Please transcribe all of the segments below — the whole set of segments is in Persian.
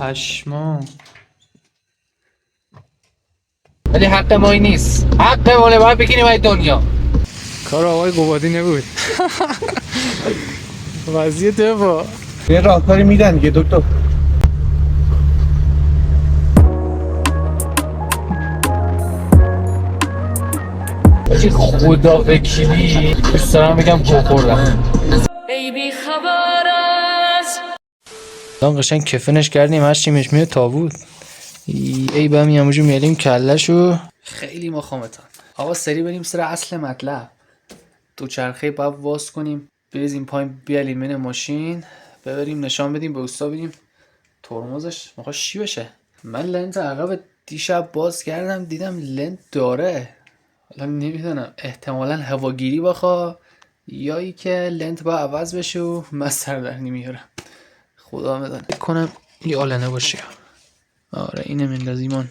پشما. ولی حق ما این نیست، حق ماله، باید بگیریم این دنیا. کار آقای قبادی نبود. وضعیت با یه راهکاری میدن دیگه دکتر. بچه خدا وکیلی دوست دارم بگم گو خوردم. ای بی خبر از دان قشنگ کفنش کردیم هر چیمش میاد تابوت. ای با هم یموجو میالیم کلشو. خیلی مخامتان آقا، سری بریم سر اصل مطلب. دوچرخه باید واس کنیم، بریزیم پایین، بیالیم من ماشین، ببریم نشان بدیم به اوستا، بدیم ترمزش میخواد چی بشه. من لنت عقب دیشب باز کردم دیدم لنت داره. حالا نمیدونم، احتمالا هواگیری بخوا یا ای که لنت با عوض بشه و من سر در نمیارم. خدا میدونه. فکر کنم یه آلنه باشه. آره اینه مندازیمون.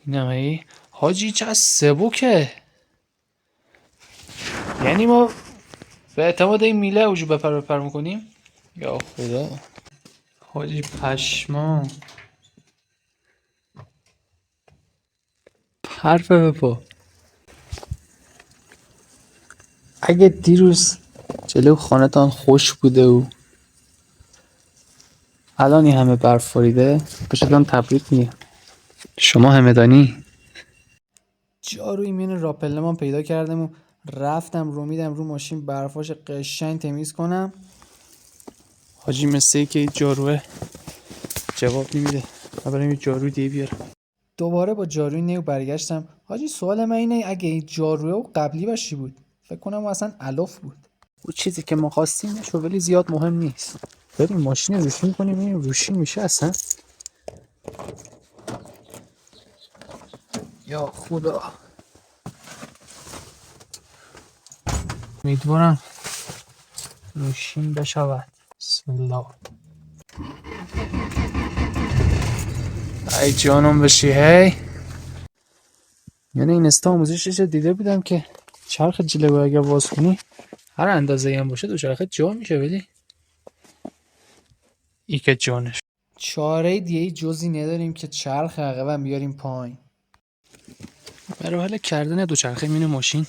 اینم ای حاجی چه سبوکه. یعنی ما به اعتماد این میله اوجو بپر میکنیم. یا خدا حاجی پشما. حرف بپا. اگه دیروز جلو خانه‌تان خوش بوده و الان این همه برف باریده، بهشتان تبریک میگم. شما همدانی. جاروی مین راپلمان پیدا کردم و رفتم رو میدم رو ماشین برفاش قشنگ تمیز کنم. حاجی مثل که این جاروه جواب نمیده. من برم یه جارو دیگه بیارم. دوباره با جاروی نیو برگشتم. حاجی سوال من اینه اگه این جاروه و قبلی باشی بود، فکر کنم اصلا علف بود. اون چیزی که ما خواستیم نشو، ولی زیاد مهم نیست. بریم ماشین روشن کنیم این روشن میشه اصلا. یا خدا، امیدوارم روشن بشود. بسم الله. ای جانم بشی. هی یعنی این استا آموزشش دیده بودم که چرخ جلوی اگه باز کنی هر اندازه هم باشه دوچرخه جا میشه، ولی ای که جانش. چاره دیگه جزی نداریم که چرخ عقبم بیاریم پایین. برای حال کردن دوچرخه مین ماشین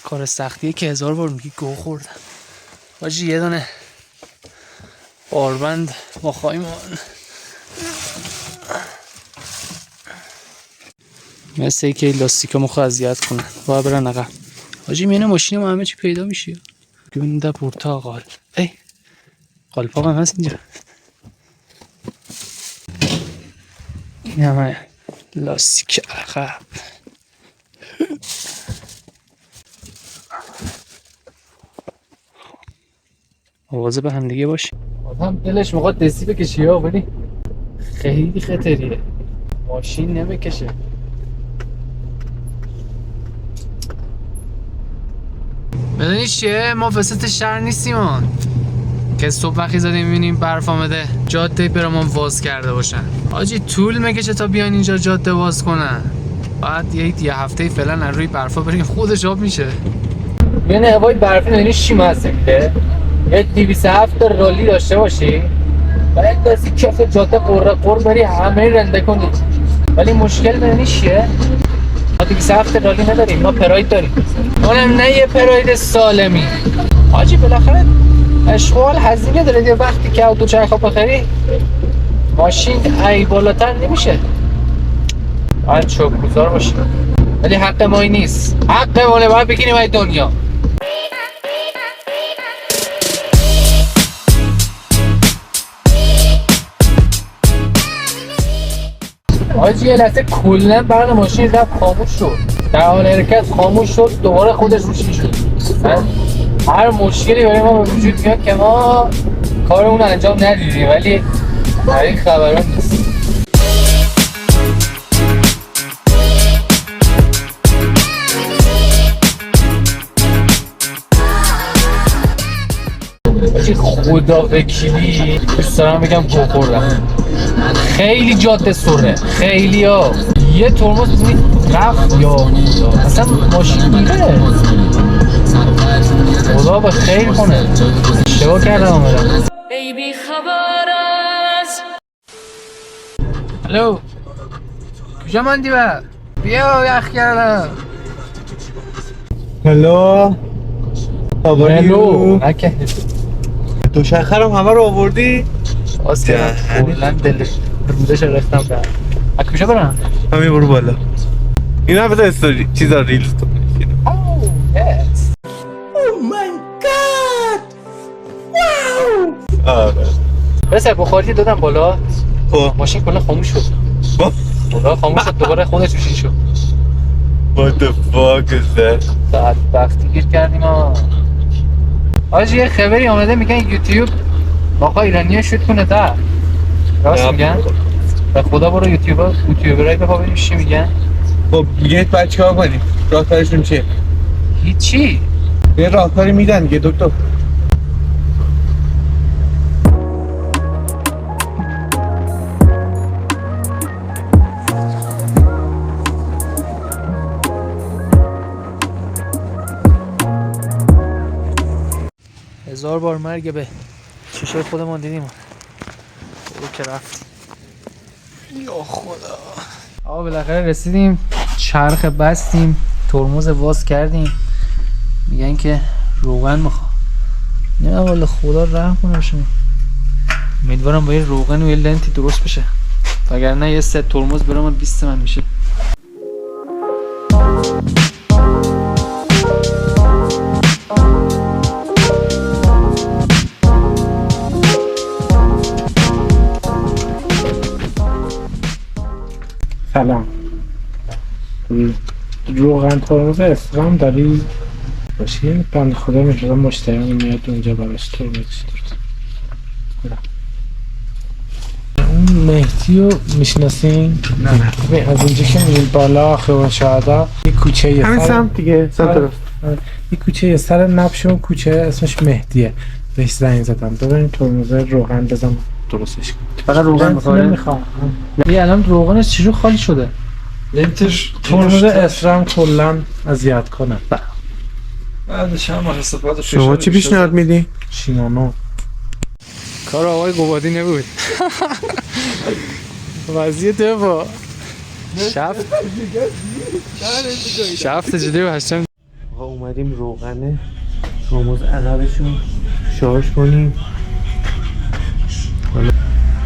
کار سختیه که 1000 بار میگی گو خوردم. واجی یه دونه باربند با خواهیمان مثل ای که لاستیکا مخوا اذیت کنن باید برن عقب. واجی مین ماشین ما همه چی پیدا میشه. گونده پرتقال. ای قالپاق هم هست اینجا. این همه لاستیک عقب. آوازه به هم دیگه باش. آدم دلش میخواد دستی بکشی ها، ولی خیلی خطریه، ماشین نمیکشه. بدونی چیه؟ ما وسط شهر نیستیم که صبح وقتی زدیم میبینیم برف آمده جاده برامون واز کرده باشن. آجی طول میکشه تا بیان اینجا جاده واز کنن. بعد یه هفته فعلا از روی برفا بریم خودش آب میشه. یعنی هوای برفی ندونی چی مزه میده؟ یه 207 رالی داشته باشی باید دستی کف جاده قر بری همه رنده کنی. ولی مشکل ندونی چیه؟ ما 207 رالی نداریم، ما پراید داریم. اونم نه یه پراید سالمی. آجی بالاخره اشغال هزینه داره دیگه. وقتی که دوچرخه بخری ماشین ای بالاتر نمیشه. باید شکرگزار باشی. ولی حق ما این نیست، حق ماله، باید بگیریم این دنیا. آجی یه لحظه کلن برق ماشین رفت خاموش شد، در حال حرکت خاموش شد، دوباره خودش روشن شد. هر مشکلی برای ما به وجود میاد که ما کارمون انجام ندیدیم، ولی در این خبران نیست. خدا وکیلی دوست دارم بگم گو خوردم. خیلی جاده سره، خیلی ها یه ترمز بزنی رفت یا اصلا ماشین میره. خدا به خیر کنه. اشتباه کردم آمدم. ای بی خبر از الو کجا ماندی با؟ بیا یخ کردم. هلو هلو نکه دوچرخه‌رم همه رو آوردی؟ باز کردم کلن دل رودش رفتم به از کجا برم؟ همین برو بالا. اینا بذار استوری چیزا ریلز تو اوه یس. آره. بسه بخاری دادم بالا خب ماشین کلا خاموش شد. با بالا خاموش شد دوباره خودش روشن شد. What the fuck is that؟ بعد وقتی گیر کردیم آجی یه خبری آمده میگن یوتیوب آقا ایرانی‌ها شوت کنه تا راست میگن؟ به خدا برو یوتیوبرای بخوا ببینیم چی میگن. خب دیگه باید چیکار کنیم؟ راهکارشون چیه؟ هیچی. یه راهکاری میدن دیگه دکتر. هزار بار مرگ به چشای خودمون دیدیم برو که رفتیم. یا خدا آقا بالاخره رسیدیم چرخ بستیم ترمز واز کردیم میگن که روغن میخوام نه والا خدا رحم کنه شما امیدوارم با یه روغن و یه لنتی درست بشه وگرنه یه ست ترمز برام 20 من میشه. سلام. روغن ترمز اسرام داری؟ باشی بند خدا میشدم مشتری میاد اونجا براش ترمز درست. اون مهدی رو میشناسین؟ نه. ببین از اینجا که میرین بالا خیابان شهدا یه کوچه یه همین سمت دیگه سمت راست. یه کوچه یه سر نبش اون کوچه اسمش مهدیه. بهش زنگ زدم ببین ترمز روغن بزن درستش کن. فقط روغن میخواد نمیخوام. یه الان روغنش چجور خالی شده؟ لنتش ترمز اسرام کلا اذیت کنه. بعدش هم استفاده شما چی پیشنهاد میدی؟ شیمانو کار آقای قبادی نبود. وضعیت با شفت جدی و هشتم آقا اومدیم روغن ترمز عقبشون شارژ کنیم. حالا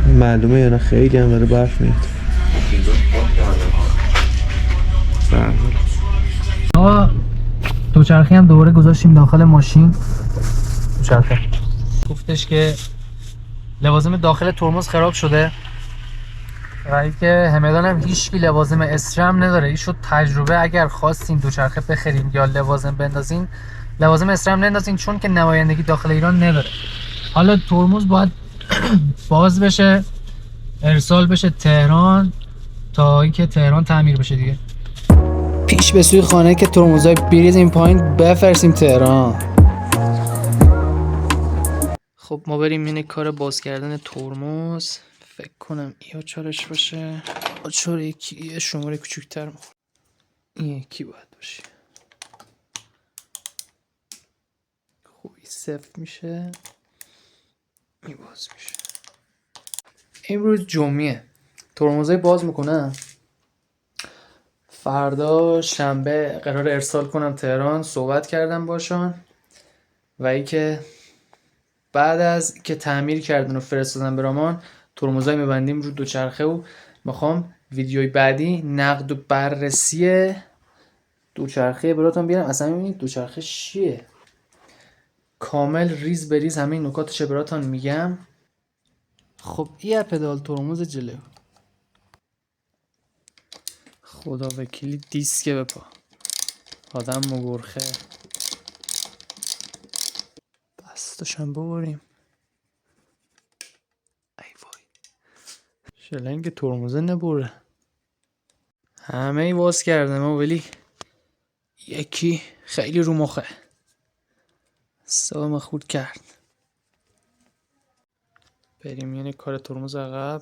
معلومه یا نه خیلی هم داره برف میاد. آقا دوچرخه هم دوباره گذاشتیم داخل ماشین. دوچرخه گفتش که لوازم داخل ترمز خراب شده و اینکه همدان هم هیچ لوازم اسرم نداره. این شد تجربه اگر خواستین دوچرخه بخرین یا لوازم بندازین لوازم اسرم نندازین چون که نمایندگی داخل ایران نداره. حالا ترمز باید باز بشه ارسال بشه تهران تا اینکه تهران تعمیر بشه دیگه. پیش به سوی خانه که ترمزای بریزیم پایین بفرستیم تهران. خب ما بریم اینه کار باز کردن ترمز. فکر کنم ای آچارش باشه. آچار یکی یه شماره کوچکتر این یکی باید باشه. خوبی صفر میشه این باز میشه. امروز جمعه ترمزای باز میکنم. فردا شنبه قرار ارسال کنم تهران. صحبت کردم باشان و ای که بعد از که تعمیر کردن و فرستادن برامان ترمزای میبندیم رو دوچرخه و میخوام ویدیوی بعدی نقد و بررسی دوچرخه براتون بیارم. اصلا ببینید دوچرخه چیه کامل ریز به ریز همه نکاتش براتون میگم. خب این پدال ترمز جلو خدا وکیلی دیسک بپا آدم مگرخه دستشم ببریم. ای وای شلنگ ترمزه نبره. همه ای باز کردم ولی یکی خیلی رو مخه سوام خود کرد. بریم یعنی کار ترمز عقب.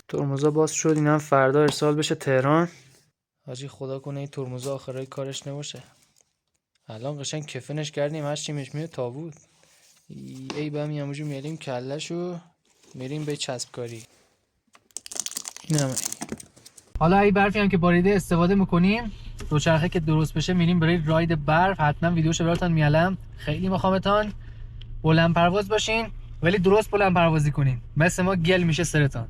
ترمزا باز شد اینا هم فردا ارسال بشه تهران. حاجی خدا کنه این ترمز آخرای کارش نباشه. الان قشنگ کفنش کردیم هر چی میاد تابوت. ای بهم یموجو میاریم کلهشو میریم به چسب کاری. این همه. حالا ای برفی هم که باریده استفاده میکنیم دوچرخه که درست بشه میریم برای راید برف. حتما ویدیوشو براتون میالم. خیلی میخوامتان بلند پرواز باشین ولی درست بلند پروازی کنین. مثل ما گل میشه سرتان.